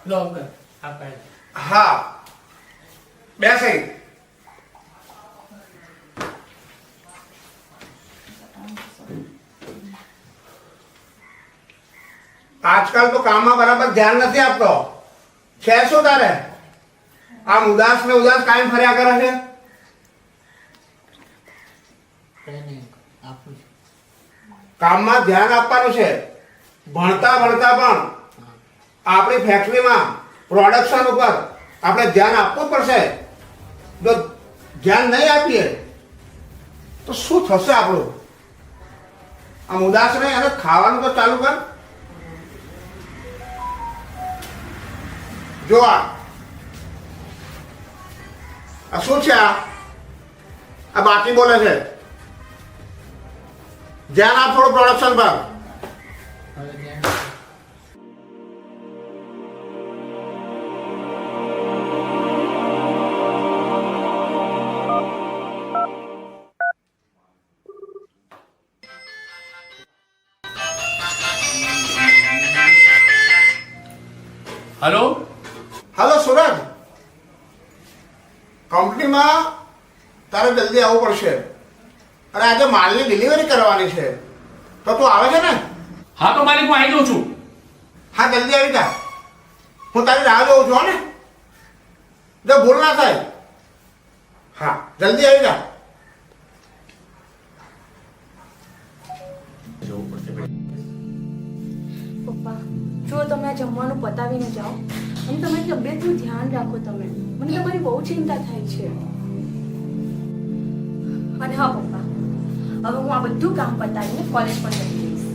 લો uncle આ pen. હા બેસી આજકાલ તો કામમાં બરાબર ધ્યાન નથી આપતો છે શું તારે આમ ઉદાસ ને ઉદાસ કાયમ ફર્યા કરે છે કઈ નહીં આપું છું. કામમાં ધ્યાન આપવાનું છે ભણતા ભણતા પણ આપણી ફેક્ટરીમાં પ્રોડક્શન ઉપર આપણે ધ્યાન આપવું પડશે જો ધ્યાન નહીં આપીએ તો શું થશે આપણું આમ ઉદાસ નહીં અને ખાવાનું તો ચાલુ કર જો આ શું છે આ બાકી બોલે છે ધ્યાન આપ થોડું પ્રોડક્શન પર હવે ધ્યાન. हेलो हेलो सूरज કંપનીમાં તારે જલ્દી આવવું પડશે અને આજે માલની ડિલિવરી કરવાની છે તો તું આવે છે ને हाँ तो मालिक मैं आई जाऊँ छू હા જલ્દી આવી જા હું તારી રાહ જોઉં છું હો ને જો ભૂલ ના થાય હા જલ્દી આવી જા પપ્પા જો તમે આ જમવાનું પતાવીને જાઓ અને તમારી તબિયતનું ધ્યાન રાખો તમે મને તમારી બહુ ચિંતા થાય છે અને હા પપ્પા હવે હું આ બધું કામ પતાવીને કોલેજ પણ જતી રહીશ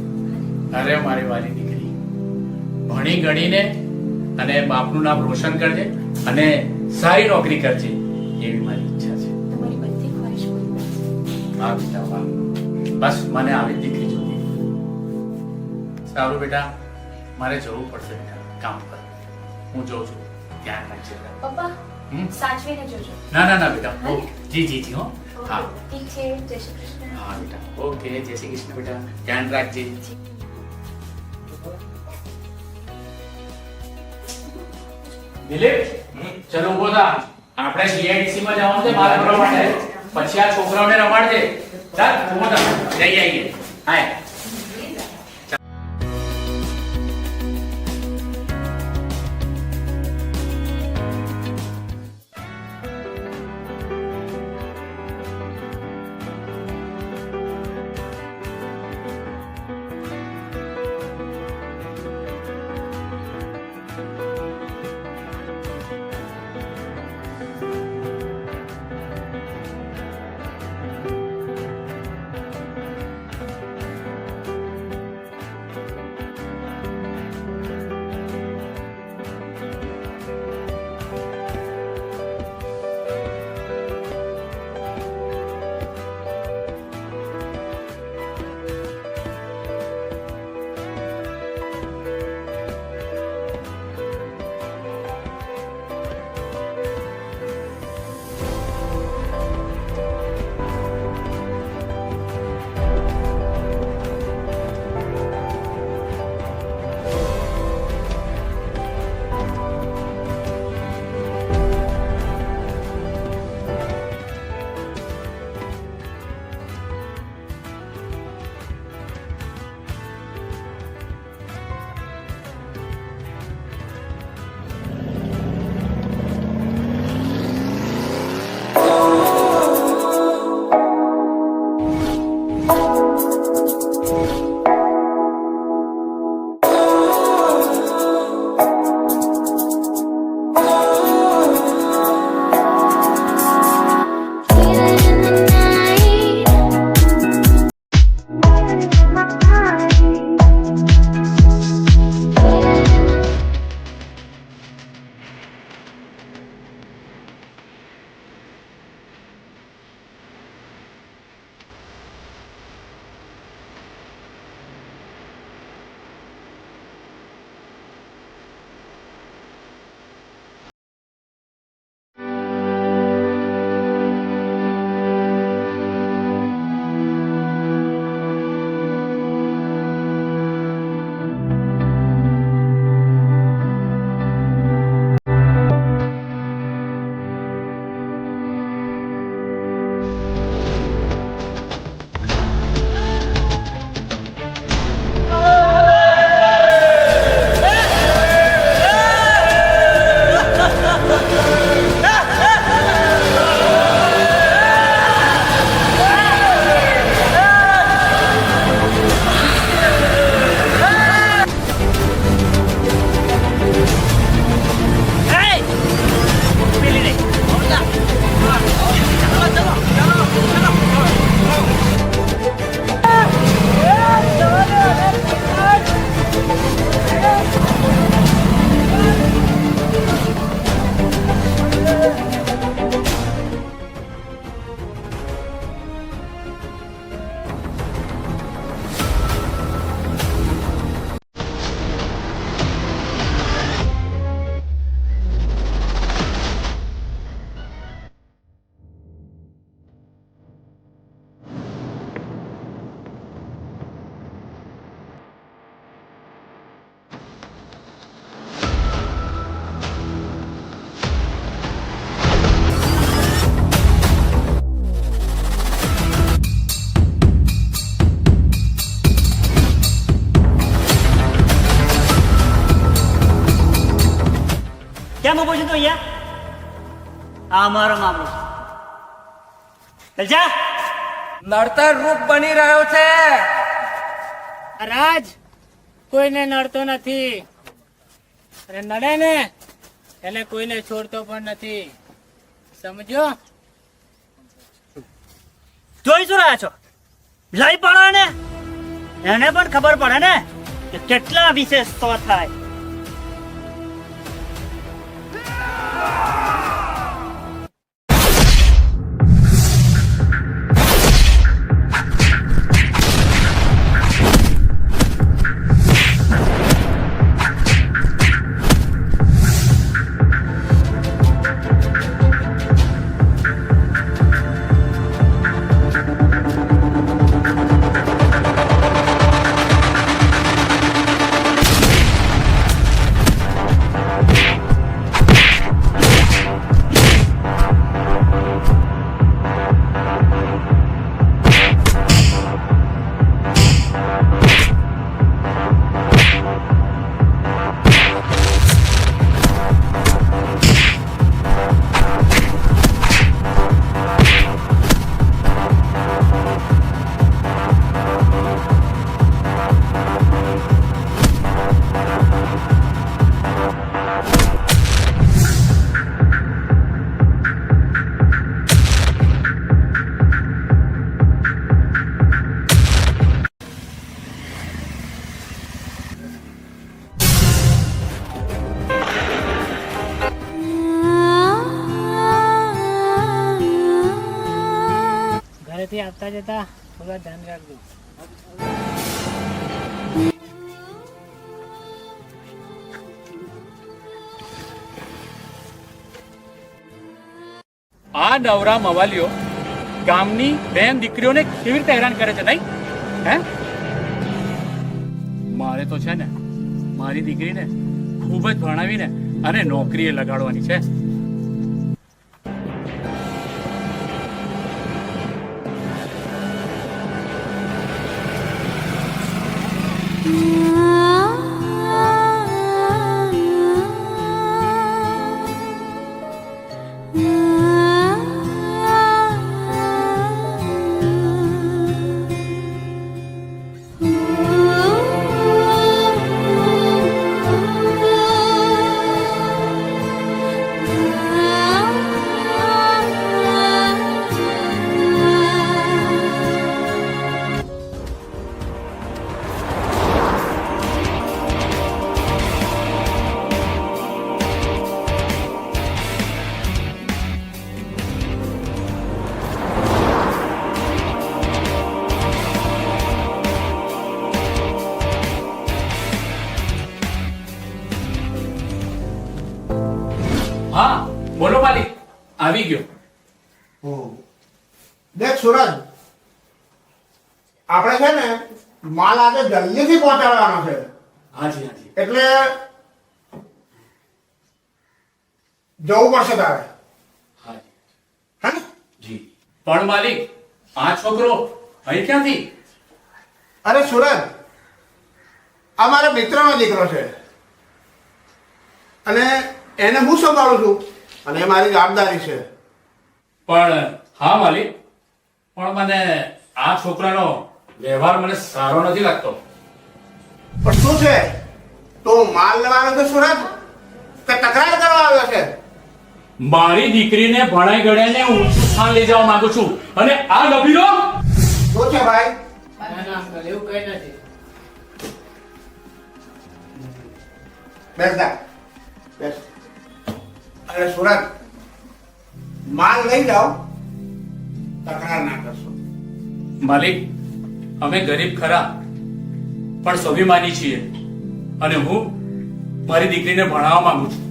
અરે મારી વાલી દીકરી ભણી ગણીને અને બાપનું નામ રોશન કરજે અને સારી નોકરી કરજે એવી મારી ઈચ્છા છે તમારી બધી ખ્વાહિશ પૂરી કરશે. વાહ બેટા વાહ બસ મને આવી દીકરી જોતી સારું બેટા મારે જવું પડશે બેટા કામ પર હું જોઉં છું ધ્યાન રાખજે પપ્પા હમ? સાચવીને જોજો ના ના ના બેટા ઓ જી જી જી હો હા ઠીક છે જય શ્રી કૃષ્ણ હા બેટા ઓકે જય શ્રી કૃષ્ણ બેટા ધ્યાન રાખજે દિલીપ ચલો ઉભો થા આપણે જીઆઈડીસી માં જવાનું છે મારા કરવા માટે પછી આ છોકરાઓને રમાડજે ચાલ ઉભો થા જઈ આવીએ હાય કેમ ઉભો છું તું અહીંયા? આ અમારો મામલો છે. ચાલ જા. નડતર રૂપ બની રહ્યો છે. રાજ કોઈને નડતો નથી અને નડે ને એટલે કોઈને છોડતો પણ નથી, સમજો? જોઈ શું રહ્યા છો? લઈ પડો ને, એને પણ ખબર પડે ને કે કેટલા વિશેષ તો થાય. ઘરેથી આવતા જતા થોડા ધ્યાન રાખજો. આ નવરા મવાલીઓ ગામની બેન દીકરીઓને કેવી રીતે હેરાન કરે છે, નહીં? હે, મારે તો છે ને મારી દીકરીને ખૂબ જ ભણાવીને અને નોકરીએ લગાડવાની છે. હા બોલો માલિક, આવી ગયો. દેખ સુરજ, આપણે છે ને માલ આજે જલ્દીથી પહોંચાડવાનો છે, હાજી હાજી. એટલે જવું પડશે તારે. હાજી હે ને? જી. પણ માલિક, આ છોકરો અહીં ક્યાંથી? અરે સુરજ, આ મારા મિત્રનો દીકરો છે અને એને હું સંભાળું છું અને એ મારી જવાબદારી છે. પણ હા માલિક, પણ મને આ છોકરાનો વ્યવહાર મને સારો નથી લાગતો. પણ શું છે, તો માલ લેવાનો છે સુરજ કે તકરાર કરવા આવ્યો છે? મારી દીકરીને ભણાઈ ગણાઈને ઊંચું સ્થાન લઈ જવા માંગુ છું અને આ ગભીરો શું છે ભાઈ? ના ના અંકલ, એવું કઈ નથી. બેસ જા, બેસ. અરે સુરજ, માલ લઈ જાઓ, તકરાર ના કરશો. માલિક, અમે ગરીબ ખરા પણ સ્વાભિમાની છીએ અને હું મારી દીકરીને ભણાવવા માંગુ છું.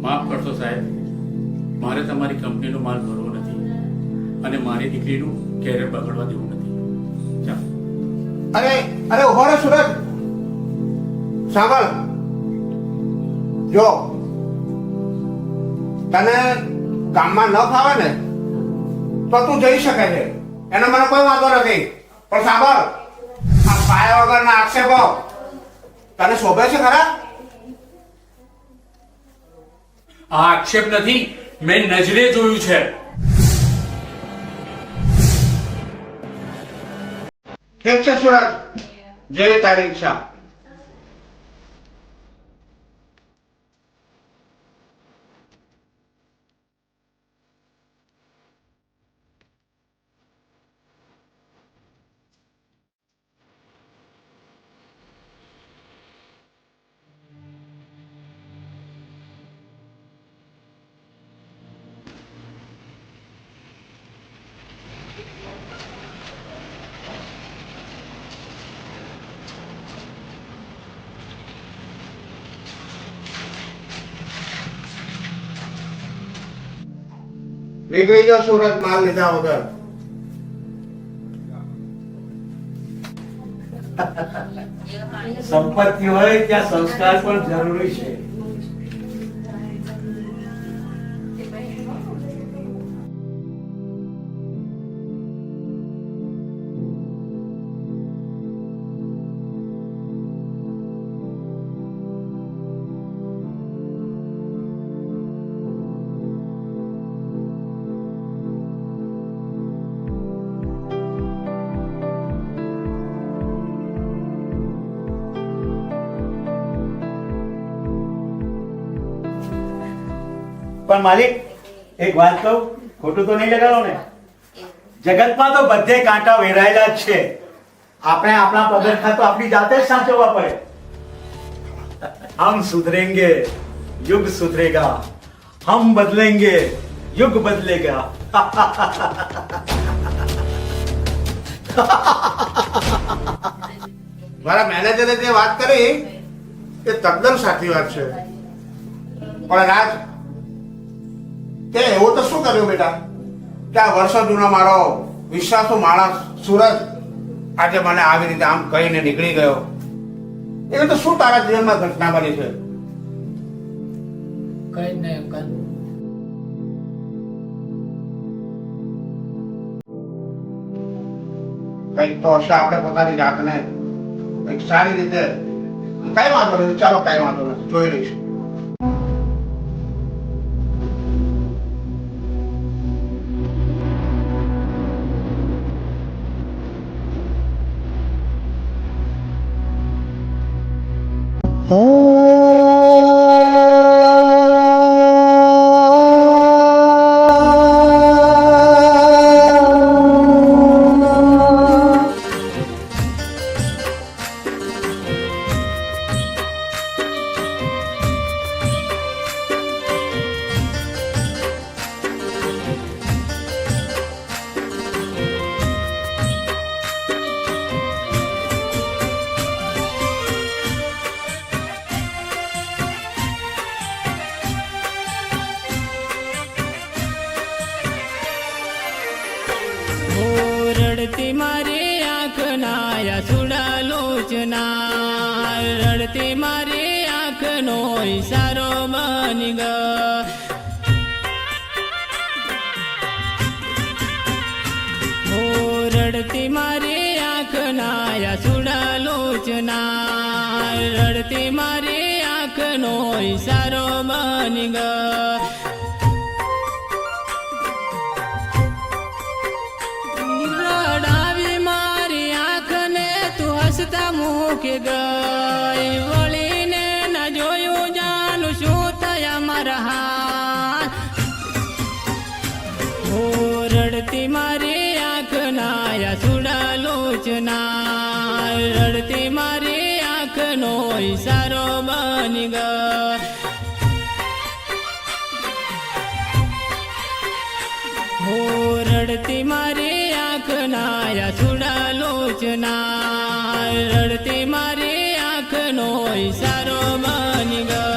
માફ કરશો સાહેબ, મારે તમારી કંપનીનો માલ ભરવો નથી અને મારી દીકરીનું કેરિયર બગડવા દેવું નથી. ચાલો. અરે ઉભો રે સુરજ, સાંભળ. જો તને કામમાં ન ફાવે ને તો તું જઈ શકે છે, એનો મને કોઈ વાંધો નથી. પણ સાંભળ, આ પાયા વગરના આક્ષેપો તને શોભે છે ખરા? આ આક્ષેપ નથી, મેં નજરે જોયું છે. ઠીક છે સુરજ, જેવી તારી ઈચ્છા. નીકળી જાઓ સુરત, માલ લીધા વગર. સંપત્તિ હોય ત્યાં સંસ્કાર પણ જરૂરી છે. પણ માલિક, એક વાત કહું, ખોટું તો નહીં લગાડો ને? જગતમાં તો બધે કાંટા વેરાયેલા જ છે. આપણે આપણા પગરખા તો આપણી જાતે જ સાચવવા પડે. હમ સુધરેંગે, યુગ સુધરેગા. હમ બદલેંગે, યુગ બદલેગા. મારા મેનેજરે જે વાત કરી એ તદ્દન સાચી વાત છે. પણ રાજ, તે એવું તો શું કર્યું બેટા કે આ વર્ષો જૂનો મારો વિશ્વાસુ માણસ સુરજ આજે મને આવી રીતે આમ કહીને નીકળી ગયો? એવી તો શું તારા જીવનમાં ઘટના બની છે? કઈ જ નહીં અંકલ. કંઈક તો હશે, આપણે પોતાની જાતને કંઈક સારી રીતે. કઈ વાંધો નથી, ચાલો કઈ વાંધો નથી, જોઈ લઈશું. રડતી મારી આંખના સુડા લોચના, રડતી મારી આંખનો ઈશારો બની ગયો. હો રડતી મારી આંખના સુડા લોચના, રડતી મારી આંખનો ઈશારો બની ગયો. મૂકી ગઈ વળીને ન જોયું, જાનું શું થયા મારા હાથ. હો રડતી મારી આંખના સુડા લોચના, રડતી મારી આંખનો ઈશારો બની ગયો. હો રડતી મારી આંખના સુડા લોચના, રડતી મારી આંખનો ઈશારો બની ગયો.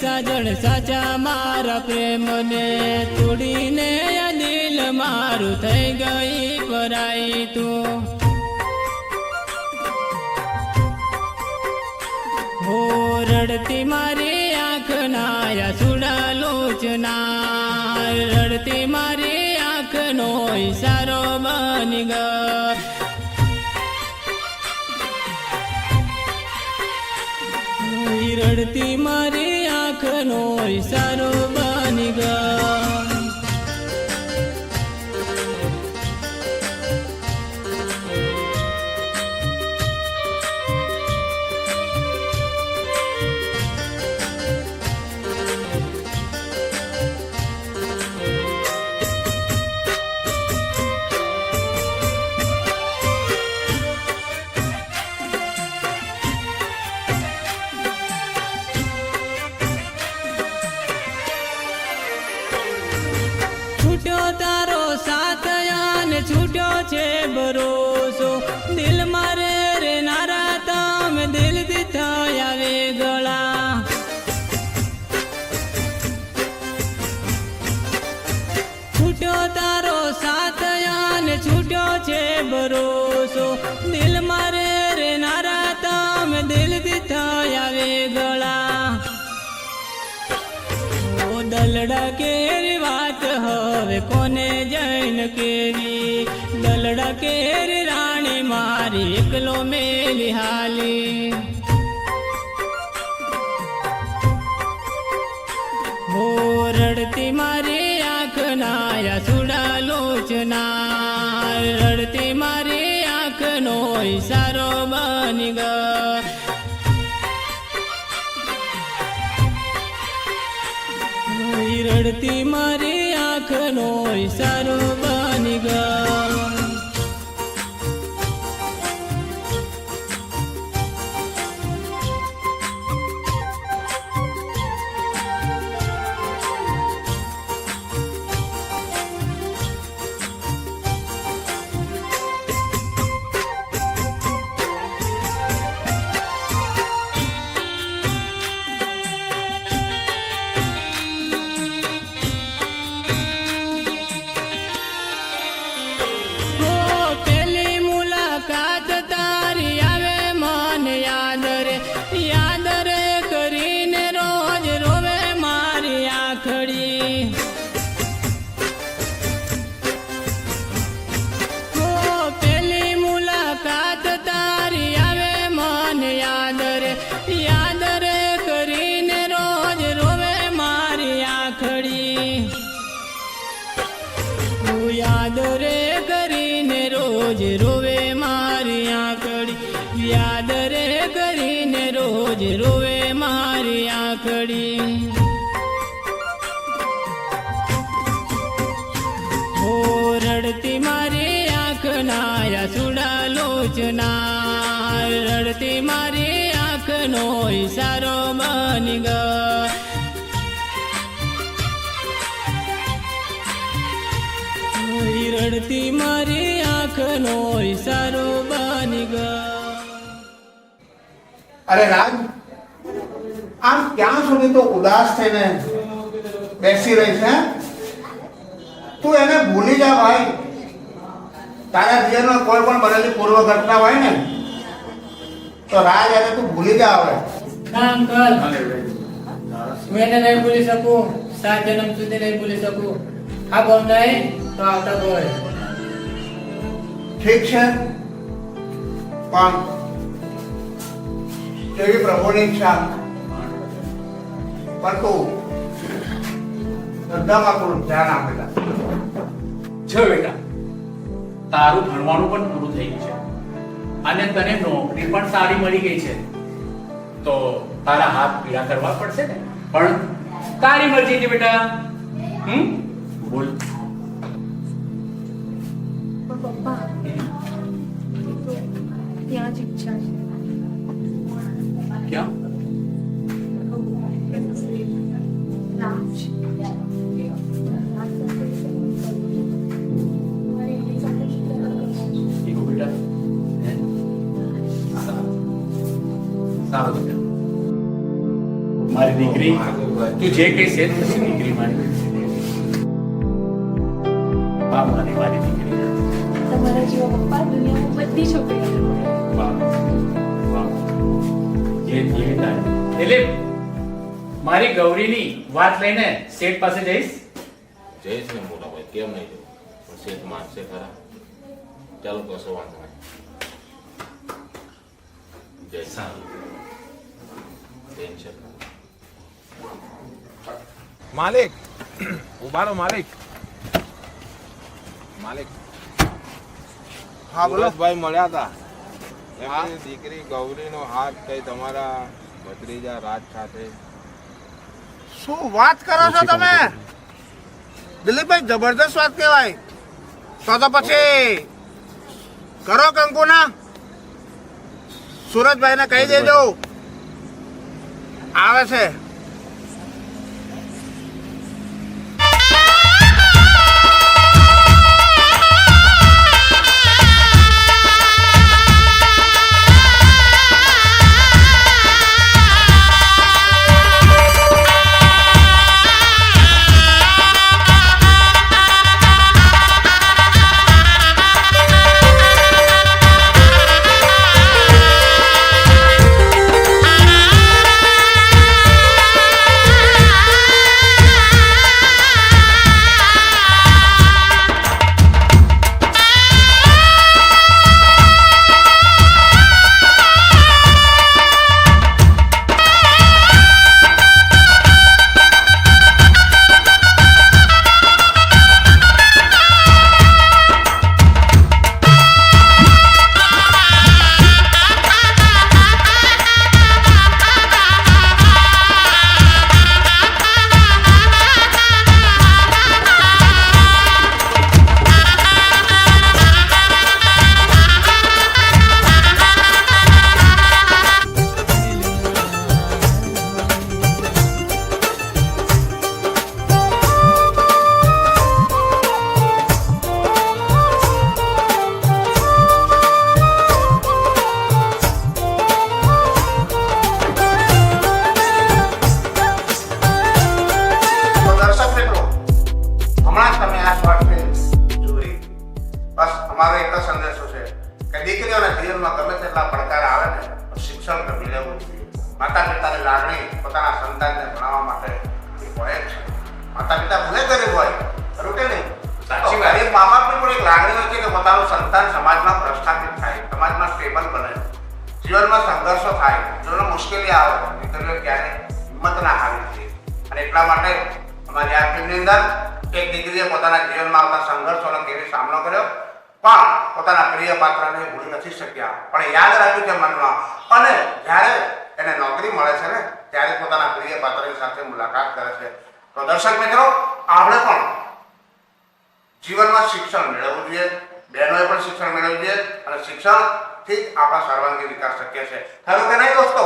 સાજણ સાચા મારા પ્રેમને તોડીને આ દિલ મારું થઈ ગઈ પરાઈ તું હો રડતી મારી આંખના સુડા લોચના રડતી મારી આંખનો ઈશારો બની ગયો રડતી મારી આંખનો ઈશારો બની ગયો છૂટ્યો તારો સાથ અને છૂટ્યો છે ભરોસો દિલ મારે રે નારા તમે દિલથી થયા વેગળા છૂટ્યો તારો સાથ અને છૂટ્યો છે ભરોસો દિલ મારે રે નારા તમે દિલથી થયા વેગળા ઓ દલડા કેરી વાત હવે કોને જૈન કેવી દલડા કેરી રાણી મારી એકલો મેલી હાલી હો રડતી મારી આંખના સુડા લોચના રડતી મારી આંખનો ઈશારો બની ગયો રડતી મારી આંખનો ઈશારો બની ગયો યાદ રે કરીને રોજ રોવે મારી આંખડી યાદ રે કરીને રોજ રોવે મારી આંખડી હો રડતી મારી આંખના સુડા લોચના રડતી મારી આંખનો ઈશારો બની ગયો રડતી મારી આંખનો ઈશારો બની ગયો અરે રાજ આમ ક્યાં સુધી તો ઉદાસ થઈને બેસી રહી છે તું એને ભૂલી જા ભાઈ તારા જીવનમાં કોઈ પણ બનેલી પૂર્વ ઘટના હોય ને તો રાજ એને તું ભૂલી જા હવે ના અંકલ હું એને નહીં ભૂલી શકું 7 જન્મ સુધી નહીં ભૂલી શકું આ બહુ નહીં તો આવતા બોય ઠીક છે પણ જેવી પ્રભુની ઈચ્છા પણ તું શ્રદ્ધામાં થોડું ધ્યાન આપેલા જો બેટા તારું ભણવાનું પણ પૂરું થઈ ગયું છે અને તને નોકરી પણ સારી મળી ગઈ છે તો તારા હાથ પીડા કરવા પડશે ને પણ તારી મરજી છે બેટા બોલ પણ પપ્પા ત્યાં જ ઈચ્છા છે ક્યાં રાજ ઈગો બેટા સારું બેટા મારી દીકરી તું જે કઈ છે તે થશે દીકરી મારી. વાહ મારી દીકરી. તમારા જેવા પપ્પા દુનિયામાં બધી છોકરીઓને મળે. વાહ વાહ જે જીવી તારે. એટલે મારી ગૌરીની વાત લઈને શેઠ પાસે જઈશ. જઈશ ને મોટા ભાઈ, કેમ નહીં જવું? પણ શેઠ માનશે ખરા? ચાલો કશો વાંધો નહીં. જય સારું. ટેન્શન માલિક ઉભારો માલિક. માલિક હા બોલો. ભાઈ મળ્યા હતા. એમની દીકરી ગૌરીનો હાથ કઈ તમારા ભત્રીજા રાજ સાથે. શું વાત કરો છો તમે દિલીપભાઈ? જબરદસ્ત વાત કહેવાય. તો પછી કરો કંકુના. સુરજભાઈને કહી દેજો આવે છે. અમારો એક જ સંદેશો છે કે દીકરીઓના જીવનમાં ગમે તેટલા પડકાર આવે ને તો શિક્ષણ તો મેળવવું જોઈએ. માતા પિતાની લાગણી પોતાના સંતાનને ભણાવવા માટે એ હોય જ છે. માતા પિતા ભલે ગરીબ હોય ખરું કે નહીં? સાચી વાત. ગરીબ મા બાપની પણ એક લાગણી હોય છે કે પોતાનું સંતાન સમાજમાં પ્રસ્થાપિત થાય, સમાજમાં સ્ટેબલ બને, જીવનમાં સંઘર્ષો થાય, જીવનમાં મુશ્કેલી આવે, દીકરીઓ ક્યારે હિંમત ના હારવી જોઈએ. અને એટલા માટે અમારી આ ફિલ્મની અંદર એક દીકરીએ પોતાના જીવનમાં આવતા સંઘર્ષોનો કેવી સામનો કર્યો, પણ પોતાના પ્રિય પાત્રને ભૂલી નથી શક્યા, પણ યાદ રાખ્યું છે મનમાં. અને જ્યારે એને નોકરી મળે છે ને ત્યારે પોતાના પ્રિય પાત્રની સાથે મુલાકાત કરે છે. તો દર્શક મિત્રો, આપણે પણ જીવનમાં શિક્ષણ મેળવવું જોઈએ, બહેનોએ પણ શિક્ષણ મેળવવું જોઈએ, અને શિક્ષણથી જ આપણા સર્વાંગી વિકાસ શક્ય છે. ખરું કે નહીં દોસ્તો?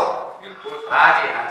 હાજી હા.